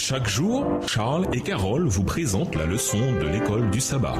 Chaque jour, Charles et Carole vous présentent la leçon de l'école du sabbat.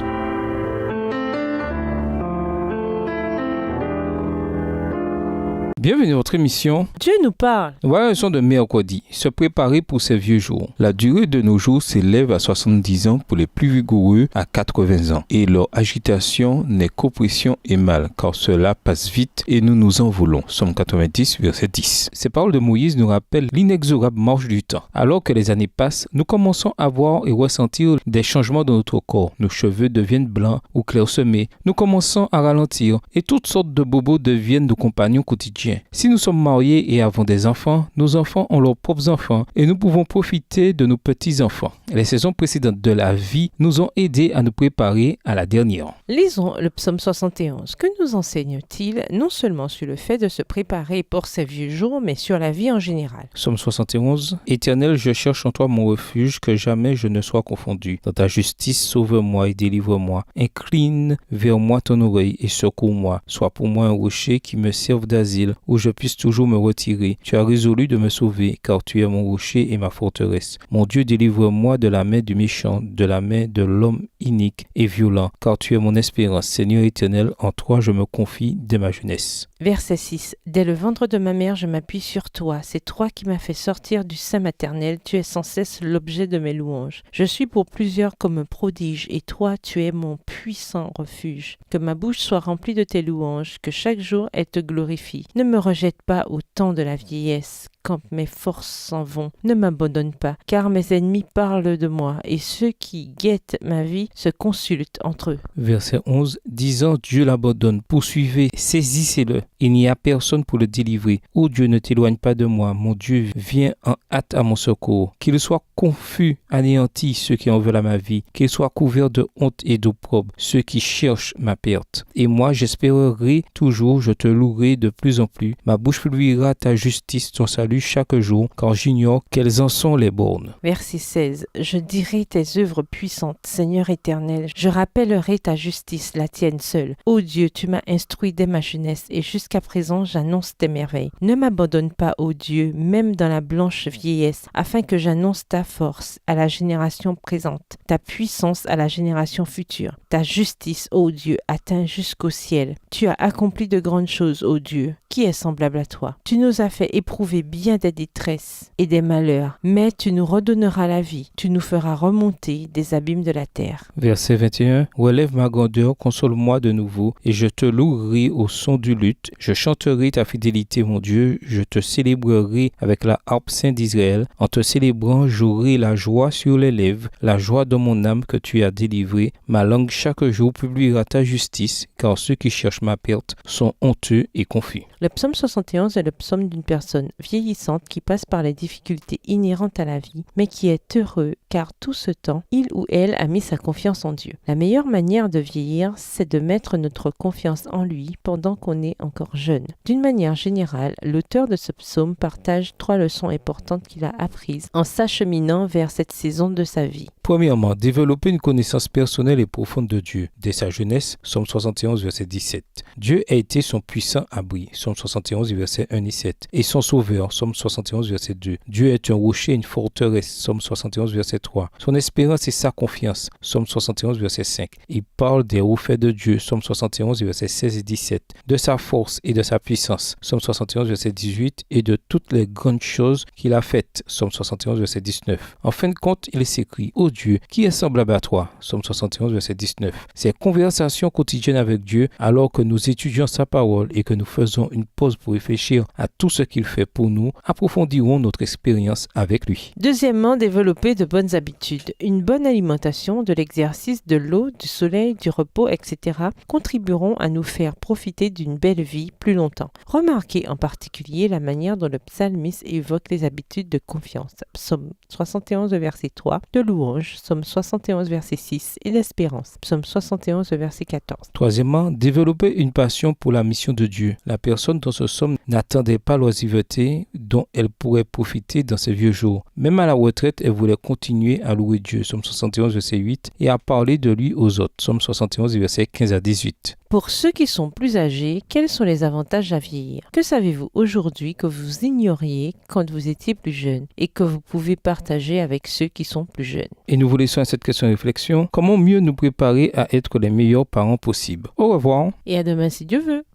Bienvenue à votre émission. Dieu nous parle. Voilà la leçon de mercredi. Se préparer pour ces vieux jours. La durée de nos jours s'élève à 70 ans pour les plus vigoureux, à 80 ans. Et leur agitation n'est qu'oppression et mal, car cela passe vite et nous nous envolons. Somme 90, verset 10. Ces paroles de Moïse nous rappellent l'inexorable marche du temps. Alors que les années passent, nous commençons à voir et ressentir des changements dans notre corps. Nos cheveux deviennent blancs ou clairsemés. Nous commençons à ralentir et toutes sortes de bobos deviennent nos compagnons quotidiens. Si nous sommes mariés et avons des enfants, nos enfants ont leurs propres enfants et nous pouvons profiter de nos petits-enfants. Les saisons précédentes de la vie nous ont aidés à nous préparer à la dernière. Lisons le psaume 71. Que nous enseigne-t-il non seulement sur le fait de se préparer pour ces vieux jours, mais sur la vie en général? Psaume 71. Éternel, je cherche en toi mon refuge, que jamais je ne sois confondu. Dans ta justice, sauve-moi et délivre-moi. Incline vers moi ton oreille et secours-moi. Sois pour moi un rocher qui me serve d'asile, où je puisse toujours me retirer. Tu as résolu de me sauver, car tu es mon rocher et ma forteresse. Mon Dieu, délivre-moi de la main du méchant, de la main de l'homme inique et violent, car tu es mon espérance. Seigneur éternel, en toi je me confie dès ma jeunesse. Verset 6. Dès le ventre de ma mère, je m'appuie sur toi. C'est toi qui m'as fait sortir du sein maternel. Tu es sans cesse l'objet de mes louanges. Je suis pour plusieurs comme un prodige, et toi, tu es mon puissant refuge. Que ma bouche soit remplie de tes louanges, que chaque jour elle te glorifie. Ne me rejette pas au temps de la vieillesse, quand mes forces s'en vont. Ne m'abandonne pas, car mes ennemis parlent de moi, et ceux qui guettent ma vie se consultent entre eux. Verset 11. Disant, Dieu l'abandonne, poursuivez, saisissez-le. Il n'y a personne pour le délivrer. Ô Dieu, ne t'éloigne pas de moi. Mon Dieu, viens en hâte à mon secours. Qu'il soit confus, anéanti ceux qui en veulent à ma vie. Qu'il soit couvert de honte et d'opprobre ceux qui cherchent ma perte. Et moi, j'espérerai toujours, je te louerai de plus en plus. Ma bouche publiera ta justice, ton salut chaque jour, car j'ignore quelles en sont les bornes. Verset 16. Je dirai tes œuvres puissantes, Seigneur éternel. Je rappellerai ta justice, la tienne seule. Ô Dieu, tu m'as instruit dès ma jeunesse, et jusqu'à présent j'annonce tes merveilles. Ne m'abandonne pas, ô Dieu, même dans la blanche vieillesse, afin que j'annonce ta force à la génération présente, ta puissance à la génération future. Ta justice, ô Dieu, atteint jusqu'au ciel. Tu as accompli de grandes choses, ô Dieu. Qui est semblable à toi? Tu nous as fait éprouver bien des détresses et des malheurs, mais tu nous redonneras la vie. Tu nous feras remonter des abîmes de la terre. Verset 21. Relève ma grandeur, console-moi de nouveau, et je te louerai au son du luth. Je chanterai ta fidélité, mon Dieu. Je te célébrerai avec la harpe sainte d'Israël. En te célébrant, j'aurai la joie sur les lèvres, la joie de mon âme que tu as délivrée. Ma langue chaque jour publiera ta justice, car ceux qui cherchent ma perte sont honteux et confus. Le psaume 71 est le psaume d'une personne vieillissante qui passe par les difficultés inhérentes à la vie, mais qui est heureux car tout ce temps, il ou elle a mis sa confiance en Dieu. La meilleure manière de vieillir, c'est de mettre notre confiance en lui pendant qu'on est encore jeune. D'une manière générale, l'auteur de ce psaume partage 3 leçons importantes qu'il a apprises en s'acheminant vers cette saison de sa vie. Premièrement, développer une connaissance personnelle et profonde de Dieu. Dès sa jeunesse, Psaume 71, verset 17. Dieu a été son puissant abri, Psaume 71, verset 1 et 7. Et son sauveur, Psaume 71, verset 2. Dieu est un rocher, une forteresse, Psaume 71, verset 3. Son espérance et sa confiance, Psaume 71, verset 5. Il parle des hauts faits de Dieu, Psaume 71, verset 16 et 17. De sa force et de sa puissance, Psaume 71, verset 18. Et de toutes les grandes choses qu'il a faites, Psaume 71, verset 19. En fin de compte, il s'écrit, ô Dieu, qui est semblable à toi, Psaume 71, verset 19. Ces conversations quotidiennes avec Dieu, alors que nous étudions sa parole et que nous faisons une pause pour réfléchir à tout ce qu'il fait pour nous, approfondirons notre expérience avec lui. Deuxièmement, développer de bonnes habitudes. Une bonne alimentation, de l'exercice, de l'eau, du soleil, du repos, etc. contribueront à nous faire profiter d'une belle vie plus longtemps. Remarquez en particulier la manière dont le psalmiste évoque les habitudes de confiance. Psaume 71, verset 3, de louange, Psaume 71, verset 6 et d'espérance. Psaume 71, verset 14. Troisièmement, développer une passion pour la mission de Dieu. La personne personnes dans ce psaume n'attendaient pas l'oisiveté dont elles pourraient profiter dans ces vieux jours. Même à la retraite, elles voulaient continuer à louer Dieu, Psaume 71, verset 8, et à parler de lui aux autres, Psaume 71, verset 15 à 18. Pour ceux qui sont plus âgés, quels sont les avantages à vieillir? Que savez-vous aujourd'hui que vous ignoriez quand vous étiez plus jeune et que vous pouvez partager avec ceux qui sont plus jeunes? Et nous vous laissons à cette question de réflexion. Comment mieux nous préparer à être les meilleurs parents possibles? Au revoir. Et à demain si Dieu veut.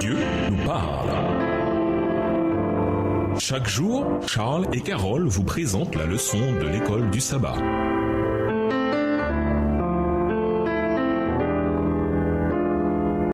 Dieu nous parle. Chaque jour, Charles et Carole vous présentent la leçon de l'école du sabbat.